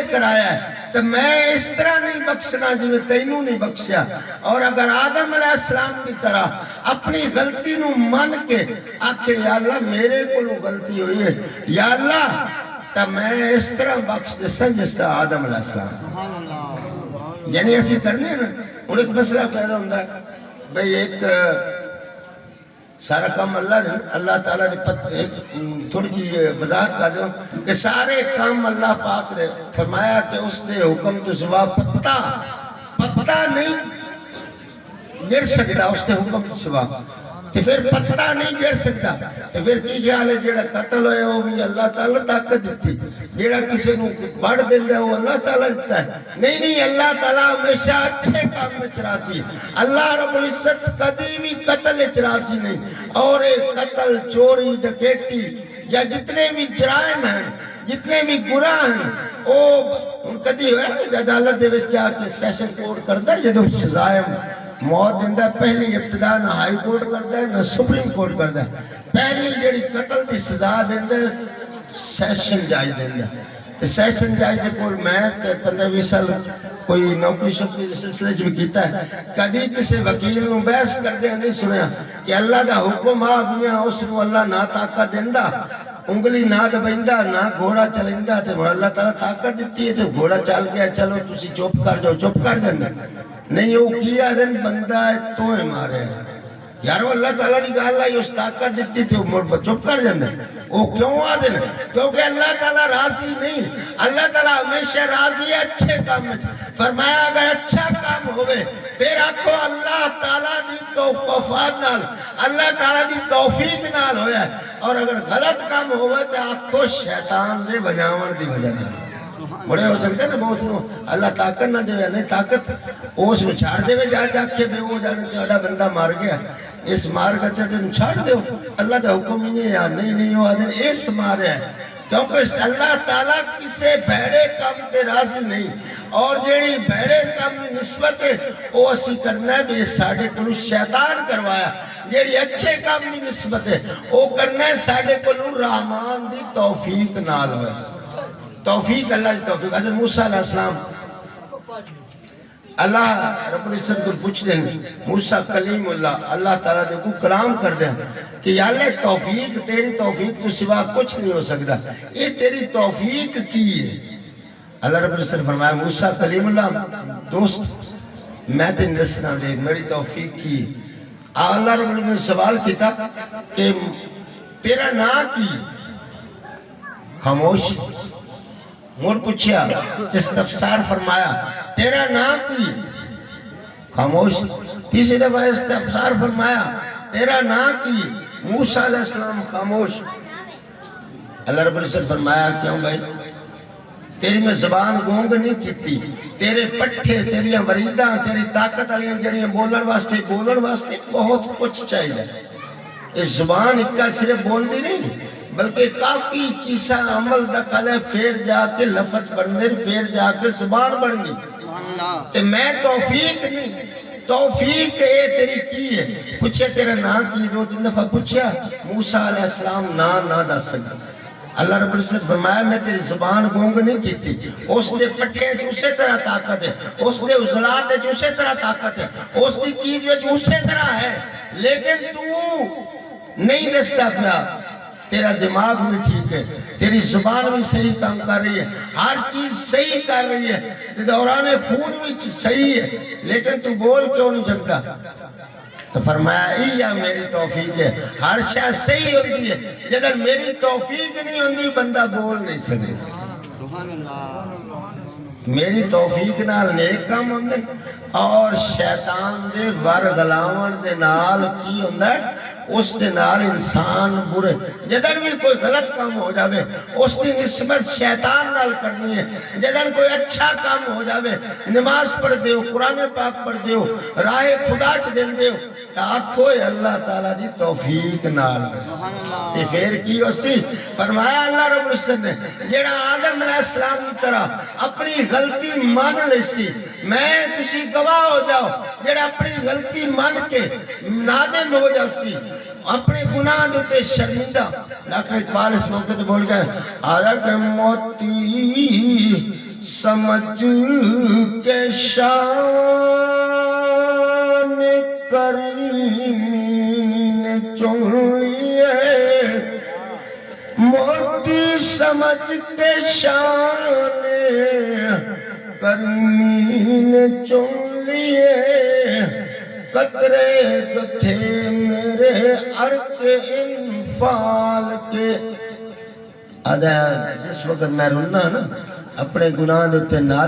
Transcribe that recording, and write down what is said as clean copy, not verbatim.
لیے کرایا ہے تو میں اس طرح نہیں بخشنا جی میں تینوں نہیں بخشیا. اور اگر آدم علیہ السلام کی طرح اپنی غلطی نو من کے آکھے یا اللہ میرے کو غلطی ہوئی ہے یا اللہ تو میں اس طرح بخش دسا جس طرح آدم علیہ السلام. یعنی ایسی کرنے ہیں نا. ہوں ایک مسئلہ پیدا ہوتا ہے بھئی ایک سارا کام اللہ تعالیٰ نے تھوڑی جی وضاحت کر دوں کہ سارے کام اللہ پاک نے فرمایا کہ اس نے حکم تو سوا پتہ نہیں گر سکتا اس نے حکم تو سوا تو پھر پتہ نہیں گر سکتا تو پھر کی خیال ہے جیڑا قتل ہوئے وہ بھی اللہ تعالیٰ طاقت دیتی جیڑا کسی کو بڑھ دیندہ ہے وہ اللہ تعالیٰ دیتا ہے. نہیں اللہ تعالیٰ ہمیشہ اچھے کام میں چراسی. اللہ رب العزت کبھی بھی قتل چراسی نہیں. اور قتل چوری ڈکیٹی یا جتنے بھی جرائم ہیں جتنے بھی گناہ ہیں وہ کدی ہوئے عدالت دے وچ جا کے سیشن کورٹ کرتا ہے جدوں سزائے موت دیندہ ہے. پہلی ابتدا نہ ہائی کورٹ کرتا ہے نہ سپریم کورٹ کرتا ہے. پہلی جڑی قتل دی سزا دیندہ ہے سیشن جاج دیندہ ہے. تو سیشن جاج دے کول میں 15-20 سال کوئی نوکری شکری سلسلے جو کیتا ہے کدی کسی وکیل نو بحث کر دیا نہیں سنیا کہ اللہ دا حکم آ گیا اس نو اللہ نہ طاقت دیندہ انگلی نہ دبائندہ نہ گھوڑا چلندہ تو اللہ تعالیٰ طاقت دیتی ہے تو گھوڑا چل گیا چلو تسی چپ کر جاؤ چپ کر جاندہ نہیں وہ کیا دن بندہ ہے تو ہے مارے یارو اللہ تعالیٰ نے کہا اللہ یہ اس طاقت دیتی تھی وہ چپ کر جاندہ وہ کیوں آدھن کیونکہ اللہ تعالیٰ راضی نہیں. اللہ تعالیٰ ہمیشہ راضی ہے اچھے کام میں. فرمایا اگر اچھا کام ہوئے پھر آکھو اللہ تعالیٰ دی توفیق نال اللہ تعالیٰ دی توفیق نال ہویا ہے. اور اگر غلط کام ہوئے تو آکھو شیطان دے بجاون دی وجہ نال. بڑے ہو سکتے ہیں نا بہت نو اللہ طاقت نہ دے نہیں طاقت اس میں چھاڑ دے جا کے بے وہ جانے چاڑا بندہ مار گیا اس مار کرتے تم چھاڑ دے اللہ دا حکم ہی نہیں ہے نہیں ہو آدھن اس مارے ہے کیونکہ اللہ تعالیٰ کسے بھیڑے کام تے راضی نہیں. اور جیڑی بھیڑے کام میں نسبت ہے وہ اسی کرنا ہے بھی ساڑھے کنو شیطان کروایا. جیڑی اچھے کام میں نسبت ہے وہ کرنا ہے ساڑھے کنو رحمان دی توفیق نال ہوئے. توفیق اللہ دی توفیق. حضرت موسیٰ علیہ السلام اللہ رب العزت کو پوچھ دیں موسیٰ کلیم اللہ تعالیٰ دے کو کلام کر دیں کہ یا اللہ توفیق تیری توفیق تو سوا کچھ نہیں ہو سکتا یہ تیری توفیق کی ہے. اللہ رب العزت نے فرمایا موسیٰ کلیم اللہ دوست میں تے نسنا دے میری توفیق کی. اللہ رب العزت نے سوال کیتا کہ تیرا نام کی خاموش مور پوچھیا استفسار فرمایا تیرا نام کی خاموش. تیسری دفعہ استفسار فرمایا تیرا نام کی موسیٰ علیہ السلام خاموش. اللہ رب العزت فرمایا کیوں بھائی تیری میں زبان گونگ نہیں کیتی تیرے پٹھے تیری وریداں تیری طاقت علیہ جنہیں بولن واسطے بہت کچھ چاہیے. اس زبان اکا صرف بول دی نہیں بلکہ کافی چیزاں عمل دخل ہے پھر جا کے لفظ بڑھنے پھر جا کے زبان بڑھنی. تو میں توفیق نہیں توفیق اے تیری کی ہے. پوچھے تیرا نام کی دو تین دفعہ پوچھا موسیٰ علیہ السلام نہ دس سکتا. اللہ رب العزت فرمایا میں تیری زبان گونگ نہیں کیتی اس نے پٹھے جو اسی طرح طاقت ہے اس نے عضلات جو اسی طرح طاقت ہے اس کی چیز جو اسی طرح ہے لیکن تو نہیں دستا پیا. تیرا دماغ بھی ٹھیک ہے تیری زبان بھی صحیح کام کر رہی ہے ہر چیز صحیح کر رہی ہے دوران خون بھی صحیح ہے لیکن تو بول کیوں نہیں سکتا. تو فرمایا یا میری توفیق ہے ہر شاہ صحیح ہوتی ہے جدر میری توفیق نہیں ہوتی بندہ بول نہیں سکے. میری توفیق نال نیک کام ہوندے اور شیطان دے ورغلاون دے نال کی ہوندا ہے اس دے نال انسان برے جدن بھی کوئی غلط کام ہو جاوے اس دی نسبت شیطان نال کرنی ہے. جدن کوئی اچھا کام ہو جاوے نماز پڑھ دیو قرآن پاک پڑھ دیو راہ خدا چ دین دیو آکھو اللہ تعالیٰ دی توفیق نال. تے پھر کی اسی فرمایا اللہ رب العزت نے جیڑا آدم علیہ السلام کی طرح اپنی غلطی مان لیسی میں تسی گواہ ہو جاؤ جیڑا اپنی غلطی مان کے نادم ہو جاسی اپنے گناہ دوتے شرمندہ. ڈاکٹر اقبال اس موقع تے بول گئے آدھا کہ موتی سمجھ کے شان کریمی نے چن لیے موتی سمجھ کے شان کریمی نے چن لیے قطرے جو تھے میرے عرق انفال کے جس وقت میں رونا نا اپنے گناہ دیتے نہ